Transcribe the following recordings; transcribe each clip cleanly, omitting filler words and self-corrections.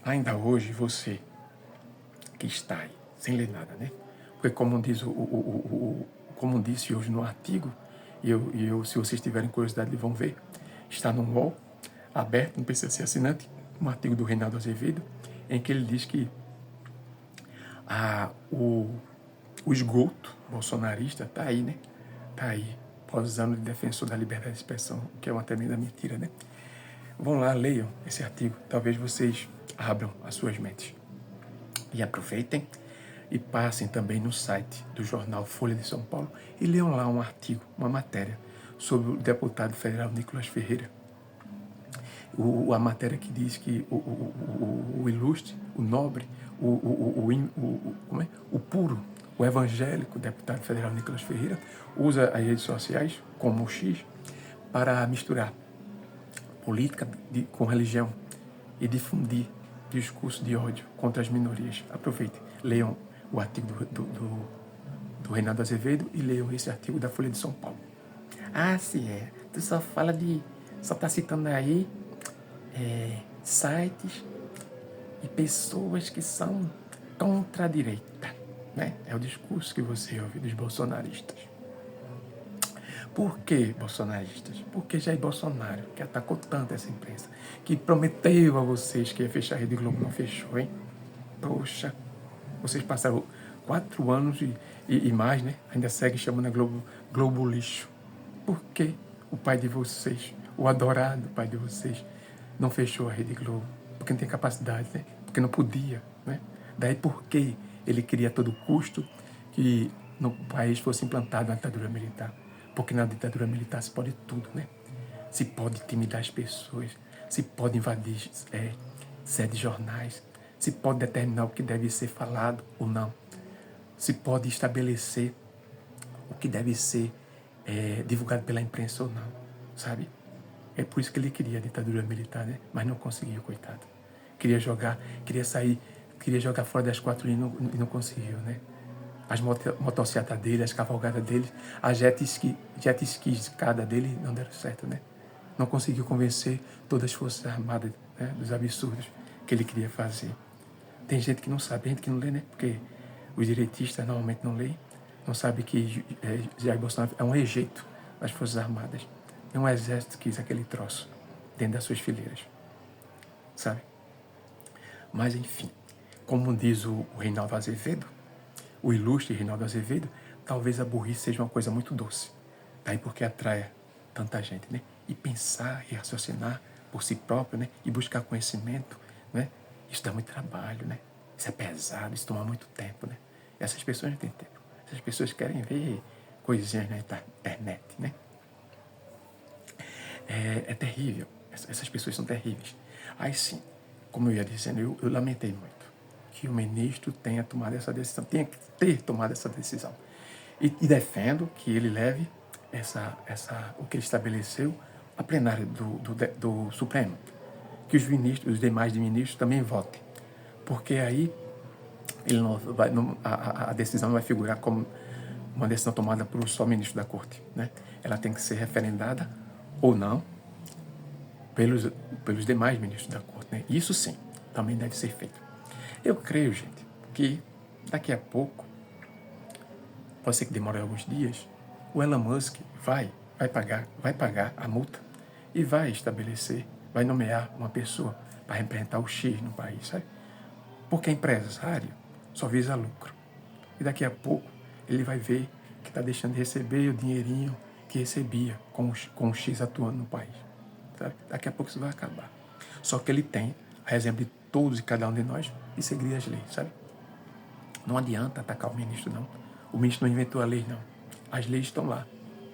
ainda hoje você que está aí, sem ler nada, né? Porque como diz como disse hoje no artigo, se vocês tiverem curiosidade, vão ver, está no UOL, aberto, não precisa ser assinante, um artigo do Reinaldo Azevedo, em que ele diz que o esgoto bolsonarista está aí, né? Está aí, posando de defensor da liberdade de expressão, o que é uma tremenda mentira, né? Vão lá, leiam esse artigo, talvez vocês abram as suas mentes. E aproveitem e passem também no site do jornal Folha de São Paulo e leiam lá um artigo, uma matéria sobre o deputado federal Nicolas Ferreira. A matéria que diz que o ilustre, o nobre, o puro, o evangélico deputado federal Nicolas Ferreira usa as redes sociais, como o X, para misturar política com religião e difundir discurso de ódio contra as minorias. Aproveitem, leiam o artigo do Reinaldo Azevedo e leiam esse artigo da Folha de São Paulo. Ah, sim, tu só tá citando aí sites e pessoas que são contra a direita, né? É o discurso que você ouve dos bolsonaristas. Por que bolsonaristas? Porque Jair Bolsonaro, que atacou tanto essa imprensa, que prometeu a vocês que ia fechar a Rede Globo, não fechou, hein? Poxa, vocês passaram 4 anos e mais, né? Ainda segue chamando a Globo lixo. Por que o pai de vocês, o adorado pai de vocês, não fechou a Rede Globo? Porque não tem capacidade, né? Porque não podia, né? Daí por que ele queria a todo custo que no país fosse implantada uma ditadura militar? Porque na ditadura militar se pode tudo, né? Se pode intimidar as pessoas, se pode invadir sedes de jornais, se pode determinar o que deve ser falado ou não, se pode estabelecer o que deve ser divulgado pela imprensa ou não, sabe? É por isso que ele queria a ditadura militar, né? Mas não conseguiu, coitado. Queria jogar fora das 4 linhas e não conseguiu, né? As motocicletas dele, as cavalgadas dele, as jet skis cada dele não deram certo, né? Não conseguiu convencer todas as forças armadas, né, dos absurdos que ele queria fazer. Tem gente que não sabe, gente que não lê, né? Porque os direitistas normalmente não leem, não sabe que Jair Bolsonaro é um rejeito das forças armadas. É um exército que quis aquele troço dentro das suas fileiras, sabe? Mas enfim, como diz o Reinaldo Azevedo, o ilustre Reinaldo Azevedo, talvez a burrice seja uma coisa muito doce. Daí porque atrai tanta gente, né? E pensar e raciocinar por si próprio, né? E buscar conhecimento, né? Isso dá muito trabalho, né? Isso é pesado, isso toma muito tempo, né? E essas pessoas não têm tempo. Essas pessoas querem ver coisinhas na internet, né? É terrível. Essas pessoas são terríveis. Aí sim, como eu ia dizendo, eu lamentei muito que o ministro tenha tomado essa decisão, tenha que ter tomado essa decisão. E defendo que ele leve o que ele estabeleceu a plenária do Supremo. Que os demais ministros também votem. Porque aí ele a decisão não vai figurar como uma decisão tomada por um só ministro da Corte, né? Ela tem que ser referendada ou não pelos demais ministros da Corte, né? Isso sim, também deve ser feito. Eu creio, gente, que daqui a pouco, pode ser que demore alguns dias, o Elon Musk vai pagar a multa e vai estabelecer, vai nomear uma pessoa para representar o X no país, sabe? Porque empresário só visa lucro. E daqui a pouco ele vai ver que está deixando de receber o dinheirinho que recebia com o X atuando no país, sabe? Daqui a pouco isso vai acabar. Só que ele tem, a exemplo de todos e cada um de nós, e seguir as leis, sabe? Não adianta atacar o ministro, não. O ministro não inventou a lei, não. As leis estão lá,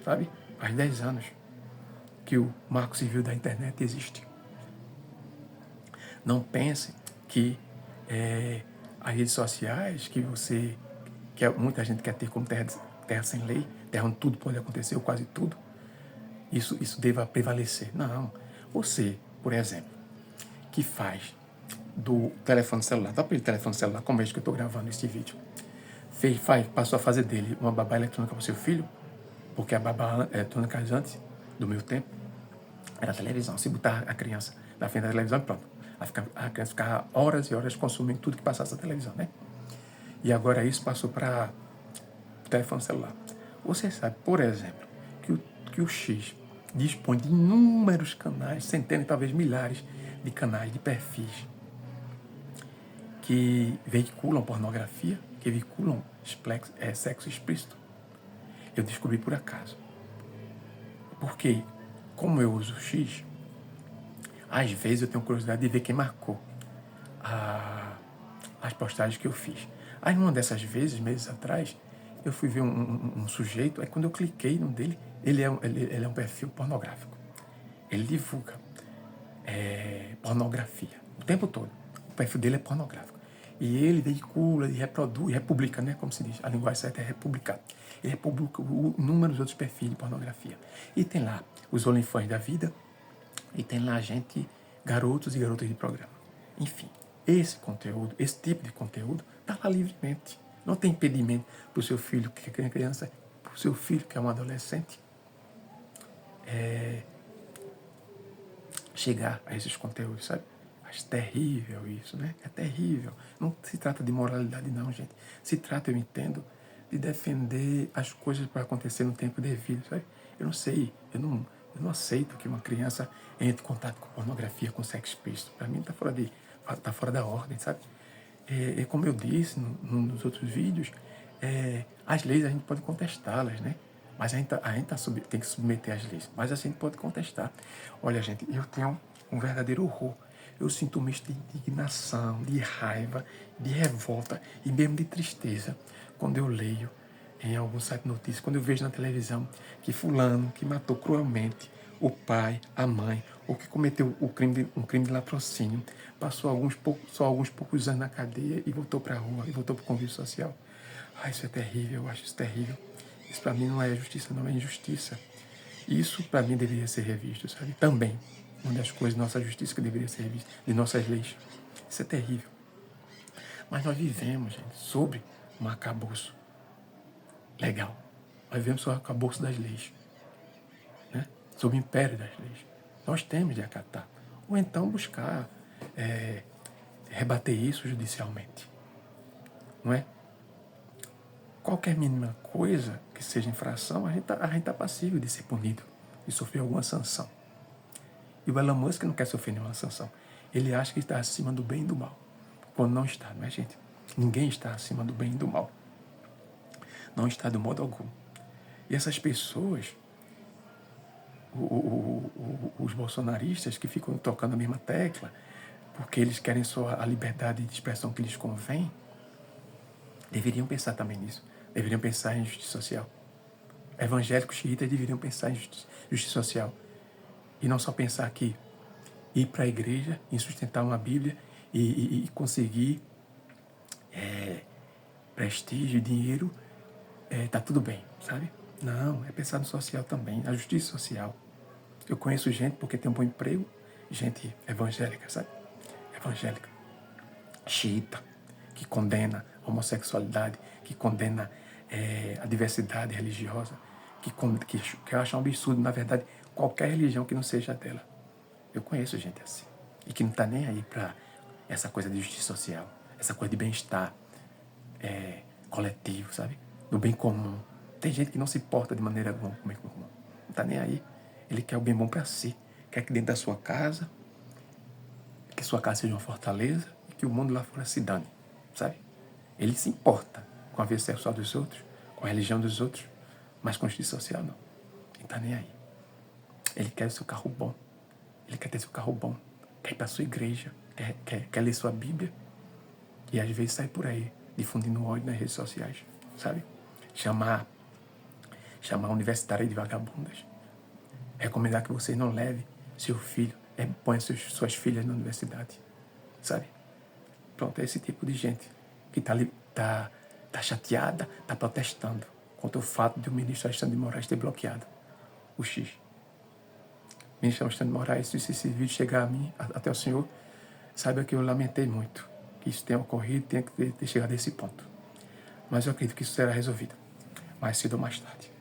sabe? Faz 10 anos que o Marco Civil da internet existe. Não pense que as redes sociais, que muita gente quer ter como terra sem lei, terra onde tudo pode acontecer, ou quase tudo, isso deva prevalecer. Não. Você, por exemplo, que faz do telefone celular, dá para ele telefone celular, como é que eu estou gravando este vídeo, passou a fazer dele uma babá eletrônica para o seu filho, porque a babá eletrônica antes, do meu tempo, era a televisão. Se botar a criança na frente da televisão, pronto, A criança ficava horas e horas consumindo tudo que passasse na televisão, né? E agora isso passou para o telefone celular. Você sabe, por exemplo, que o X dispõe de inúmeros canais, centenas, talvez milhares de canais, de perfis, que veiculam pornografia, que veiculam sexo explícito. Eu descobri por acaso. Porque, como eu uso o X, às vezes eu tenho curiosidade de ver quem marcou as postagens que eu fiz. Aí, numa dessas vezes, meses atrás, eu fui ver um sujeito, aí quando eu cliquei no dele, ele é um perfil pornográfico. Ele divulga pornografia o tempo todo. O perfil dele é pornográfico. E ele veicula, e reproduz, e republica, né? Como se diz, a linguagem certa é republicar. Ele republica inúmeros outros perfis de pornografia. E tem lá os OnlyFans da vida, e tem lá garotos e garotas de programa. Enfim, esse conteúdo, esse tipo de conteúdo, está lá livremente. Não tem impedimento para o seu filho que é criança, para o seu filho que é um adolescente, chegar a esses conteúdos, sabe? Acho terrível isso, né? É terrível. Não se trata de moralidade não, gente. Se trata, eu entendo, de defender as coisas para acontecer no tempo devido, sabe? Eu não sei, eu não aceito que uma criança entre em contato com pornografia, com sexo explícito. Para mim tá fora da ordem, sabe? Como eu disse nos outros vídeos, as leis a gente pode contestá-las, né? Mas a gente tem que submeter às leis. Mas a gente pode contestar. Olha, gente, eu tenho um verdadeiro horror. Eu sinto um misto de indignação, de raiva, de revolta e mesmo de tristeza quando eu leio em algum site de notícias, quando eu vejo na televisão que fulano que matou cruelmente o pai, a mãe, ou que cometeu um crime de latrocínio, passou só alguns poucos anos na cadeia e voltou para a rua, e voltou para o convívio social. Isso é terrível, eu acho isso terrível. Isso para mim não é justiça, não é injustiça. Isso para mim deveria ser revisto, sabe? Também, uma das coisas da nossa justiça que deveria ser revista, de nossas leis. Isso é terrível. Mas nós vivemos, gente, sobre um arcabouço legal. Nós vivemos sobre o arcabouço das leis, né? Sob o império das leis. Nós temos de acatar. Ou então buscar rebater isso judicialmente. Não é? Qualquer mínima coisa que seja infração, a gente tá passível de ser punido, de sofrer alguma sanção. E o Elon Musk não quer sofrer nenhuma sanção. Ele acha que está acima do bem e do mal. Quando não está, não é, gente? Ninguém está acima do bem e do mal. Não está de modo algum. E essas pessoas, os bolsonaristas que ficam tocando a mesma tecla, porque eles querem só a liberdade de expressão que lhes convém, deveriam pensar também nisso. Deveriam pensar em justiça social. Evangélicos xiitas deveriam pensar em justiça social. E não só pensar que ir para a igreja, em sustentar uma Bíblia e conseguir prestígio, dinheiro, tá tudo bem, sabe? Não, é pensar no social também, na justiça social. Eu conheço gente porque tem um bom emprego, gente evangélica, sabe? Evangélica, xiita, que condena a homossexualidade, que condena a diversidade religiosa, que acha um absurdo, na verdade, qualquer religião que não seja dela. Eu conheço gente assim, e que não está nem aí para essa coisa de justiça social, essa coisa de bem-estar coletivo, sabe? Do bem comum. Tem gente que não se porta de maneira alguma com o bem comum. Não está nem aí. Ele quer o bem bom para si. Quer que dentro da sua casa, que sua casa seja uma fortaleza e que o mundo lá fora se dane, sabe? Ele se importa com a vida sexual dos outros, com a religião dos outros, mas com a justiça social não. Ele está nem aí. Ele quer o seu carro bom. Ele quer ter seu carro bom. Quer ir para a sua igreja. Quer ler sua Bíblia. E às vezes sai por aí, difundindo ódio nas redes sociais, sabe? Chamar universitário de vagabundas. Recomendar que você não leve seu filho, ponha suas filhas na universidade, sabe? Pronto, é esse tipo de gente que tá chateada, tá protestando contra o fato de o ministro Alexandre de Moraes ter bloqueado o X. O ministro Alexandre de Moraes, se esse vídeo chegar a mim, até o senhor, saiba que eu lamentei muito que isso tenha ocorrido, tenha que ter chegado a esse ponto. Mas eu acredito que isso será resolvido, mais cedo ou mais tarde.